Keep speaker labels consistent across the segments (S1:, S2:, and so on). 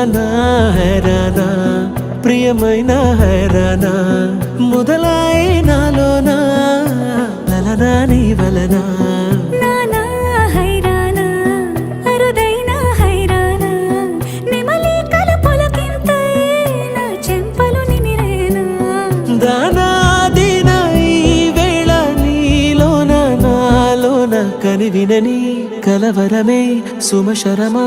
S1: నా హైరానా ప్రియమైన హైరానా మొదలాయి నాలోనా లలనా నీ వలనా కని వినని కలవరమే సుమశరమా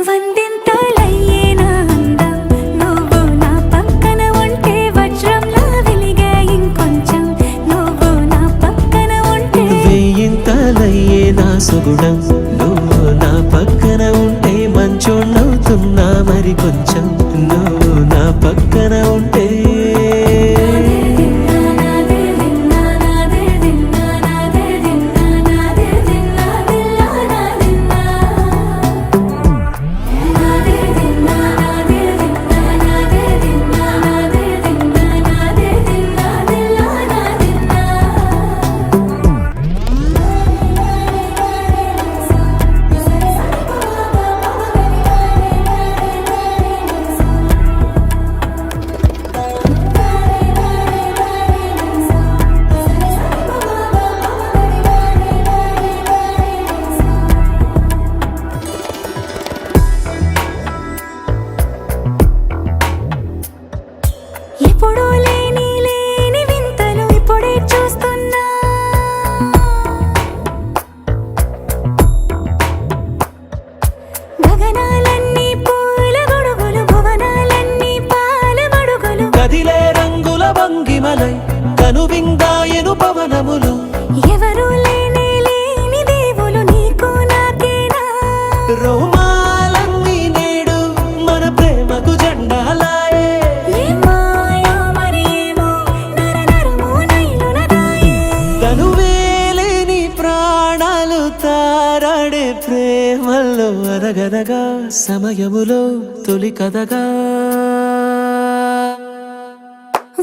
S2: వందింతలయ్యేనా అందం నువ్వు నా పక్కన ఉంటే వజ్రంలా వెలిగే ఇంకొంచెం నువ్వు నా పక్కన ఉంటే
S1: వేయింతలయ్యేనా సుగుణం నువ్వు నా పక్కన ఉంటే మంచోణ్ణవుతున్నా మరి కొంచెం నువ్వు నా పక్కన ఉంటే
S2: ఎప్పుడూ లేని వింతలు ఇప్పుడే చూస్తున్నా గగనాలన్నీ పూల గొడుగులు భువనాలన్నీ పాల మడుగులు
S1: కదిలే రంగుల భంగిమలై కనువిందాయను పవనములు
S2: ఎవరు లేని దేవులు నీకు నాకేనా
S1: రోమాలన్నీ నేడు మన ప్రేమకు జెండాలాయే తనువేలేని ప్రాణాలు తారాడే ప్రేమల్లో అరగనగా సమయములో తొలి కథగా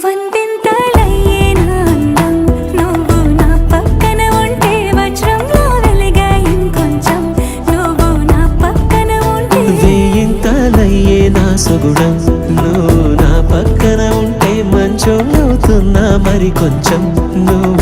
S2: వందింతలయ్యేనా అందం నువ్వు నా పక్కన ఉంటే వజ్రంలా వెలిగే ఇంకొంచెం నువ్వు నా పక్కన ఉంటే
S1: వేయింతలయ్యేనా సుగుణం నువ్వు నా పక్కన ఉంటే మంచోణ్ణవుతున్నా మరి కొంచెం నువ్వు